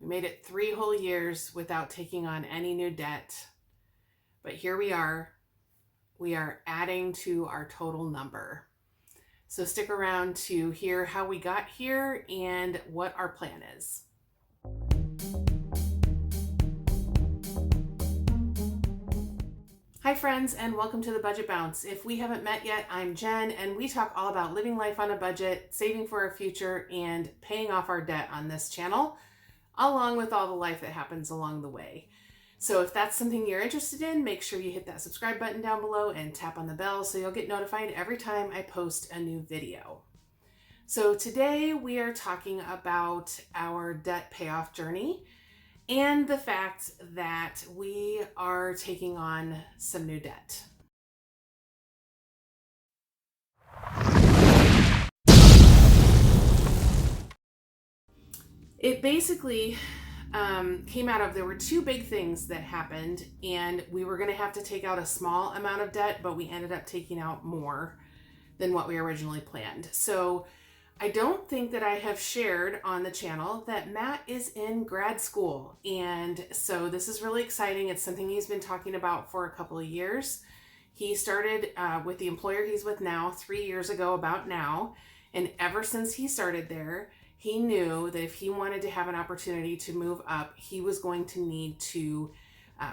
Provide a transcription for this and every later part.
We made it 3 whole years without taking on any new debt. But here we are. We are adding to our total number. So stick around to hear how we got here and what our plan is. Hi friends, and welcome to the Budget Bounce. If we haven't met yet, I'm Jen, and we talk all about living life on a budget, saving for our future, and paying off our debt on this channel, along with all the life that happens along the way. So if that's something you're interested in, make sure you hit that subscribe button down below and tap on the bell so you'll get notified every time I post a new video. So today we are talking about our debt payoff journey and the fact that we are taking on some new debt. It basically came out of, there were two big things that happened, and we were going to have to take out a small amount of debt, but we ended up taking out more than what we originally planned. So I don't think that I have shared on the channel that Matt is in grad school. And so this is really exciting. It's something he's been talking about for a couple of years. He started with the employer he's with now 3 years ago, about now. And ever since he started there, he knew that if he wanted to have an opportunity to move up, he was going to need to,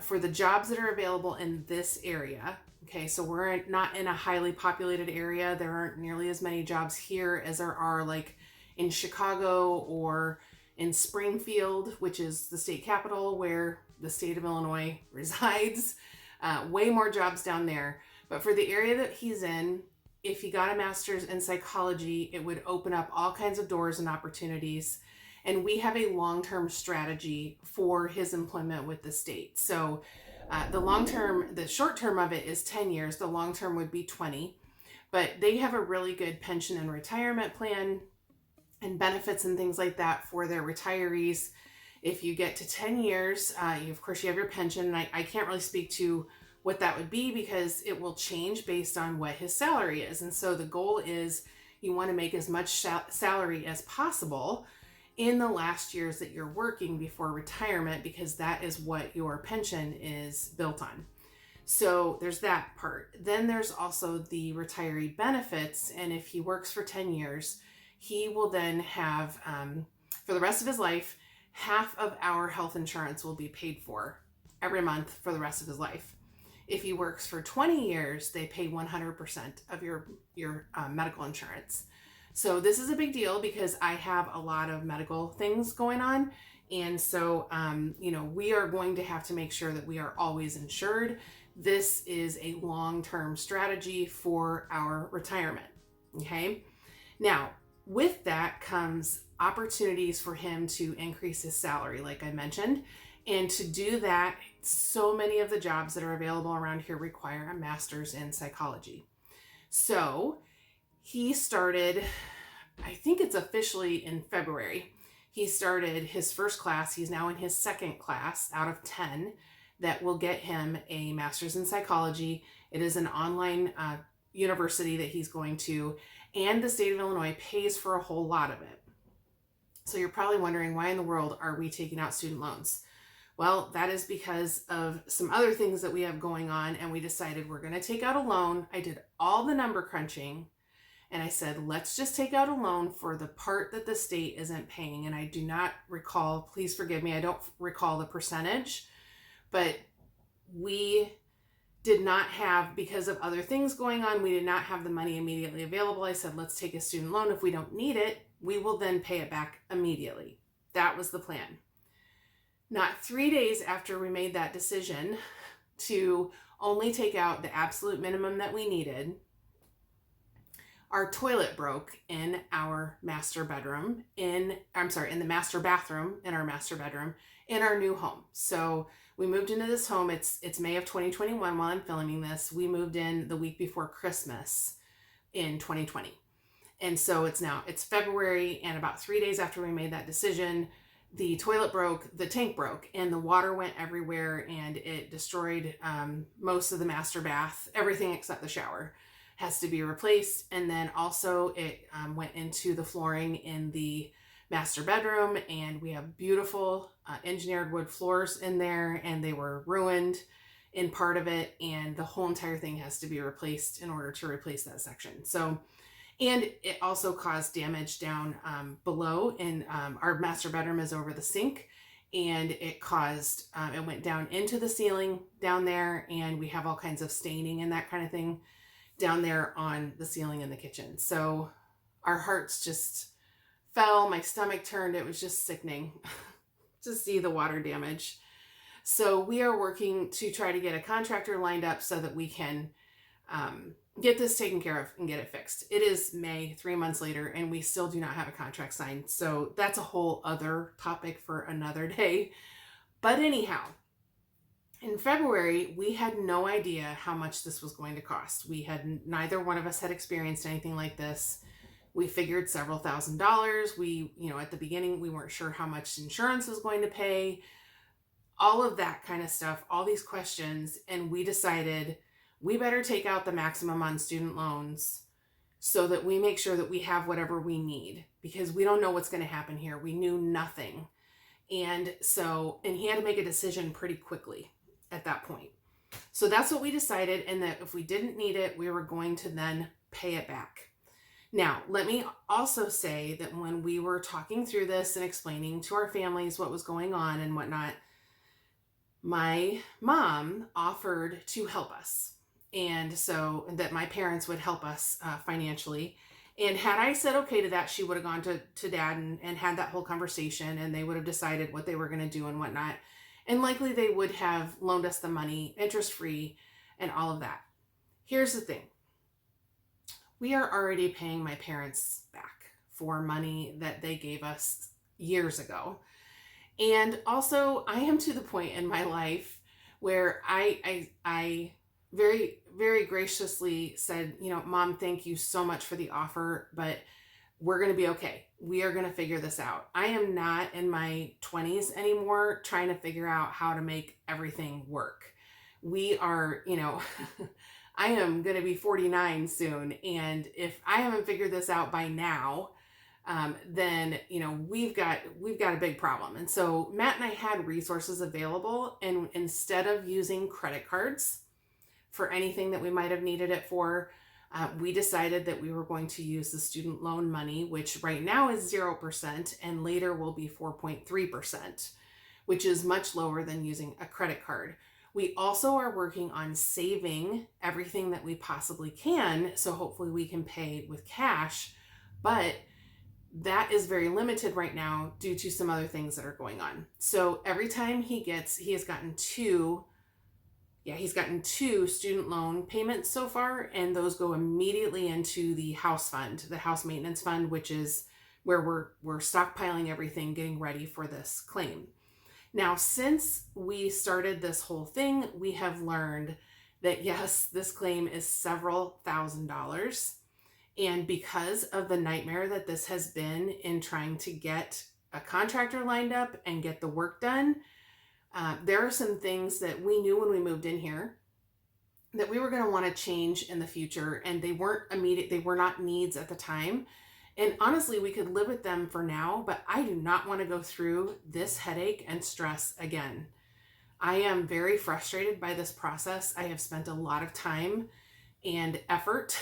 for the jobs that are available in this area. Okay, so we're not in a highly populated area. There aren't nearly as many jobs here as there are like in Chicago or in Springfield, which is the state capital where the state of Illinois resides. Way more jobs down there. But for the area that he's in, if he got a master's in psychology, it would open up all kinds of doors and opportunities. And we have a long-term strategy for his employment with the state. So the short term of it is 10 years. The long term would be 20. But they have a really good pension and retirement plan and benefits and things like that for their retirees. If you get to 10 years, of course, you have your pension. And I can't really speak to what that would be because it will change based on what his salary is. And so the goal is you want to make as much salary as possible in the last years that you're working before retirement, because that is what your pension is built on. So there's that part. Then there's also the retiree benefits. And if he works for 10 years, he will then have, for the rest of his life, half of our health insurance will be paid for every month for the rest of his life. If he works for 20 years, they pay 100% of your medical insurance. So this is a big deal because I have a lot of medical things going on. And so, we are going to have to make sure that we are always insured. This is a long-term strategy for our retirement. Okay. Now, with that comes opportunities for him to increase his salary, like I mentioned. And to do that, so many of the jobs that are available around here require a master's in psychology. So he started, I think it's officially in February, he started his first class. He's now in his second class out of 10 that will get him a master's in psychology. It is an online university that he's going to, and the state of Illinois pays for a whole lot of it. So you're probably wondering, why in the world are we taking out student loans? Well, that is because of some other things that we have going on, and we decided we're going to take out a loan. I did all the number crunching, and I said, let's just take out a loan for the part that the state isn't paying. And I do not recall, please forgive me, I don't recall the percentage, but we did not have, because of other things going on, we did not have the money immediately available. I said, let's take a student loan. If we don't need it, we will then pay it back immediately. That was the plan. Not 3 days after we made that decision to only take out the absolute minimum that we needed, our toilet broke in our master bedroom, in the master bathroom in our master bedroom in our new home. So we moved into this home. It's May of 2021 while I'm filming this. We moved in the week before Christmas in 2020. And so it's February, and about 3 days after we made that decision, the toilet broke, the tank broke, and the water went everywhere, and it destroyed most of the master bath. Everything except the shower has to be replaced. And then also it went into the flooring in the master bedroom, and we have beautiful engineered wood floors in there, and they were ruined in part of it, and the whole entire thing has to be replaced in order to replace that section. So, and it also caused damage down below, and our master bedroom is over the sink, and it caused, it went down into the ceiling down there, and we have all kinds of staining and that kind of thing down there on the ceiling in the kitchen. So our hearts just fell, my stomach turned, it was just sickening to see the water damage. So we are working to try to get a contractor lined up so that we can get this taken care of and get it fixed. It is May, 3 months later, and we still do not have a contract signed. So that's a whole other topic for another day. But anyhow, in February, we had no idea how much this was going to cost. Neither one of us had experienced anything like this. We figured several $1,000s. At the beginning, we weren't sure how much insurance was going to pay, all of that kind of stuff, all these questions. And we decided we better take out the maximum on student loans so that we make sure that we have whatever we need, because we don't know what's going to happen here. We knew nothing. And he had to make a decision pretty quickly at that point. So that's what we decided, and that if we didn't need it, we were going to then pay it back. Now, let me also say that when we were talking through this and explaining to our families what was going on and whatnot, my mom offered to help us. And so that my parents would help us financially. And had I said okay to that, she would have gone to Dad and had that whole conversation, and they would have decided what they were going to do and whatnot. And likely they would have loaned us the money, interest-free, and all of that. Here's the thing. We are already paying my parents back for money that they gave us years ago. And also, I am to the point in my life where I very, very graciously said, Mom, thank you so much for the offer, but we're going to be okay. We are going to figure this out. I am not in my 20s anymore trying to figure out how to make everything work. We are, I am going to be 49 soon. And if I haven't figured this out by now, then, we've got a big problem. And so Matt and I had resources available, and instead of using credit cards for anything that we might have needed it for, we decided that we were going to use the student loan money, which right now is 0% and later will be 4.3%, which is much lower than using a credit card. We also are working on saving everything that we possibly can, so hopefully we can pay with cash, but that is very limited right now due to some other things that are going on. So every time he has gotten two student loan payments so far, and those go immediately into the house fund, the house maintenance fund, which is where we're stockpiling everything, getting ready for this claim. Now, since we started this whole thing, we have learned that yes, this claim is several $1,000s. And because of the nightmare that this has been in trying to get a contractor lined up and get the work done, there are some things that we knew when we moved in here that we were going to want to change in the future, and they weren't immediate. They were not needs at the time. And honestly, we could live with them for now, but I do not want to go through this headache and stress again. I am very frustrated by this process. I have spent a lot of time and effort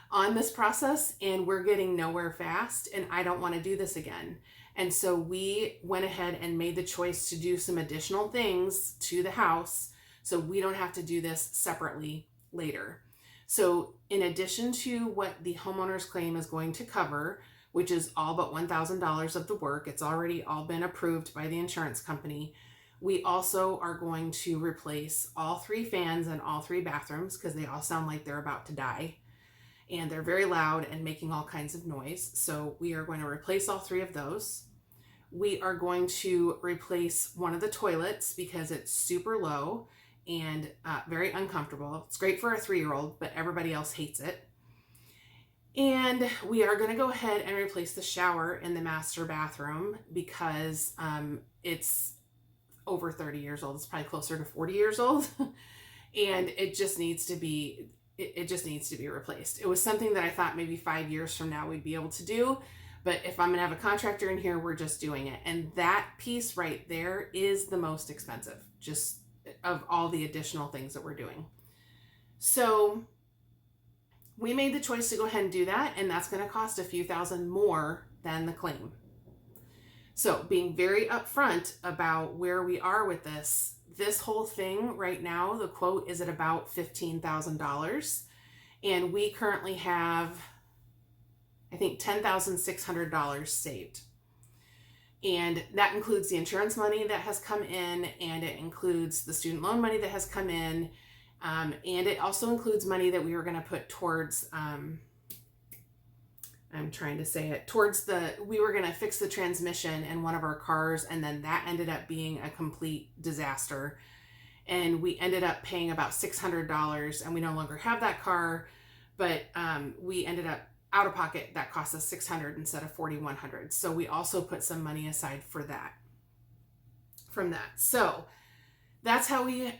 on this process, and we're getting nowhere fast, and I don't want to do this again. And so we went ahead and made the choice to do some additional things to the house so we don't have to do this separately later. So in addition to what the homeowner's claim is going to cover, which is all but $1,000 of the work, it's already all been approved by the insurance company, we also are going to replace all 3 fans in all 3 bathrooms because they all sound like they're about to die. And they're very loud and making all kinds of noise. So we are going to replace all 3 of those. We are going to replace one of the toilets because it's super low and very uncomfortable. It's great for a 3-year-old, but everybody else hates it. And we are going to go ahead and replace the shower in the master bathroom because it's over 30 years old. It's probably closer to 40 years old. And it just needs to be replaced. It was something that I thought maybe 5 years from now we'd be able to do, But if I'm gonna have a contractor in here, we're just doing it. And that piece right there is the most expensive, just of all the additional things that we're doing. So we made the choice to go ahead and do that, and that's gonna cost a few thousand more than the claim. So being very upfront about where we are with this whole thing right now, the quote is at about $15,000. And we currently have, I think, $10,600 saved. And that includes the insurance money that has come in, and it includes the student loan money that has come in. And it also includes money that we were going to put towards, we were going to fix the transmission in one of our cars, and then that ended up being a complete disaster. And we ended up paying about $600, and we no longer have that car, but we ended up out of pocket. That cost us $600 instead of $4,100. So we also put some money aside for that, from that. So that's how we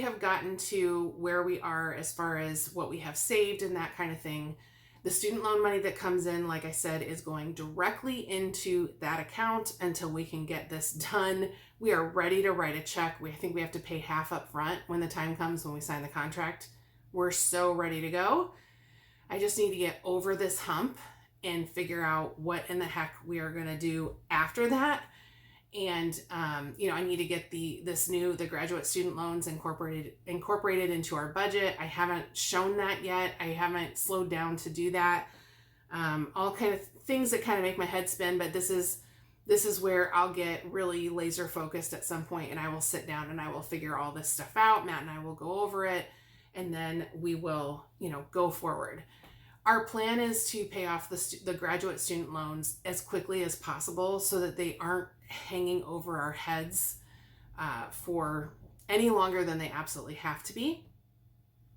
have gotten to where we are as far as what we have saved and that kind of thing. The student loan money that comes in, like I said, is going directly into that account until we can get this done. We are ready to write a check. I think we have to pay half up front when the time comes when we sign the contract. We're so ready to go. I just need to get over this hump and figure out what in the heck we are going to do after that. And, I need to get the graduate student loans incorporated into our budget. I haven't shown that yet. I haven't slowed down to do that. All kind of things that kind of make my head spin, but this is where I'll get really laser focused at some point, and I will sit down and I will figure all this stuff out. Matt and I will go over it, and then we will, go forward. Our plan is to pay off the graduate student loans as quickly as possible so that they aren't hanging over our heads for any longer than they absolutely have to be,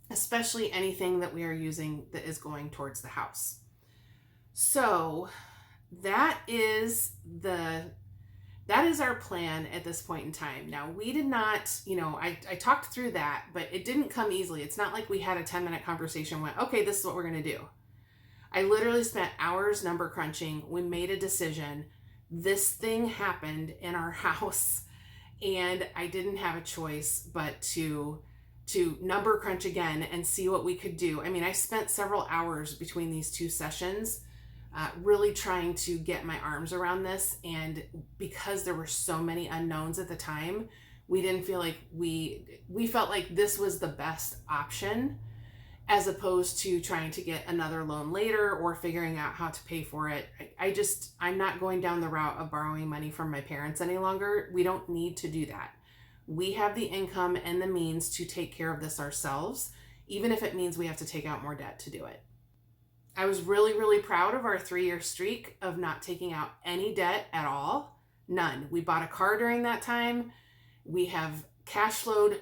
especially anything that we are using that is going towards the house. So that is our plan at this point in time. Now, we did not, I talked through that, but it didn't come easily. It's not like we had a 10-minute conversation, went, okay, this is what we're going to do. I literally spent hours number crunching. We made a decision. This thing happened in our house, and I didn't have a choice but to number crunch again and see what we could do. I mean, I spent several hours between these two sessions really trying to get my arms around this. And because there were so many unknowns at the time, we didn't feel like we felt like this was the best option, as opposed to trying to get another loan later or figuring out how to pay for it. I'm not going down the route of borrowing money from my parents any longer. We don't need to do that. We have the income and the means to take care of this ourselves, even if it means we have to take out more debt to do it. I was really, really proud of our 3-year streak of not taking out any debt at all. None. We bought a car during that time. We have cash flowed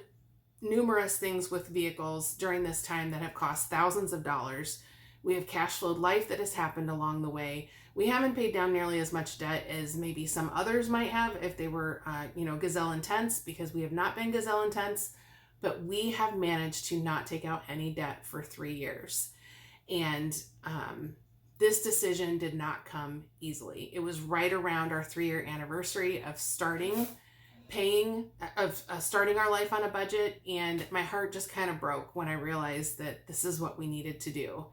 numerous things with vehicles during this time that have cost thousands of dollars. We have cash flowed life that has happened along the way. We haven't paid down nearly as much debt as maybe some others might have if they were, gazelle intense, because we have not been gazelle intense, but we have managed to not take out any debt for 3 years. And this decision did not come easily. It was right around our 3-year anniversary of starting our life on a budget, and my heart just kind of broke when I realized that this is what we needed to do.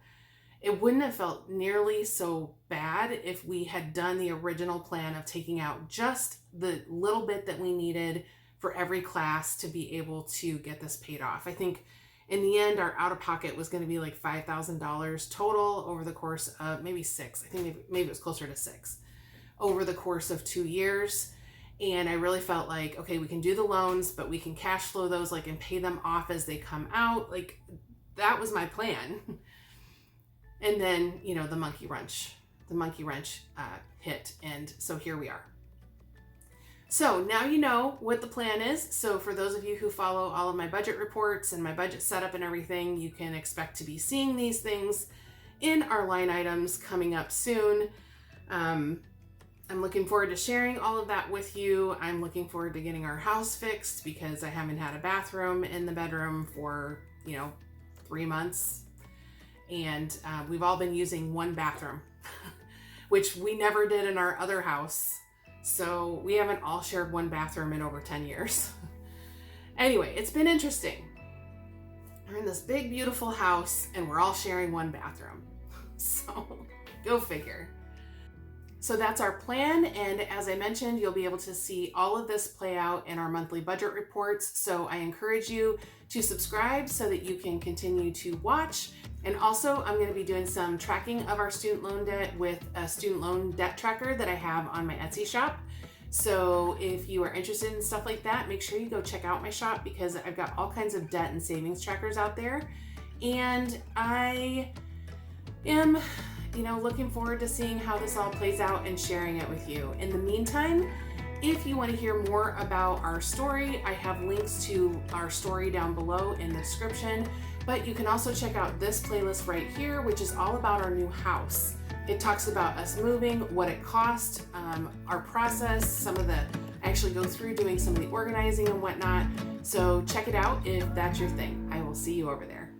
It wouldn't have felt nearly so bad if we had done the original plan of taking out just the little bit that we needed for every class to be able to get this paid off. I think in the end, our out-of-pocket was going to be like $5,000 total over the course of maybe 6. I think maybe it was closer to 6 over the course of 2 years. And I really felt like, okay, we can do the loans, but we can cash flow those and pay them off as they come out. Like, that was my plan. And then, the monkey wrench hit. And so here we are. So now you know what the plan is. So for those of you who follow all of my budget reports and my budget setup and everything, you can expect to be seeing these things in our line items coming up soon. I'm looking forward to sharing all of that with you. I'm looking forward to getting our house fixed because I haven't had a bathroom in the bedroom for, 3 months. And we've all been using one bathroom. which we never did in our other house. So we haven't all shared one bathroom in over 10 years. Anyway, it's been interesting. We're in this big, beautiful house and we're all sharing one bathroom. So go figure. So that's our plan, and as I mentioned, you'll be able to see all of this play out in our monthly budget reports. So I encourage you to subscribe so that you can continue to watch. And also, I'm going to be doing some tracking of our student loan debt with a student loan debt tracker that I have on my Etsy shop. So if you are interested in stuff like that, make sure you go check out my shop because I've got all kinds of debt and savings trackers out there. And I am looking forward to seeing how this all plays out and sharing it with you. In the meantime, if you want to hear more about our story, I have links to our story down below in the description, but you can also check out this playlist right here, which is all about our new house. It talks about us moving, what it cost, our process, I actually go through doing some of the organizing and whatnot. So check it out if that's your thing. I will see you over there.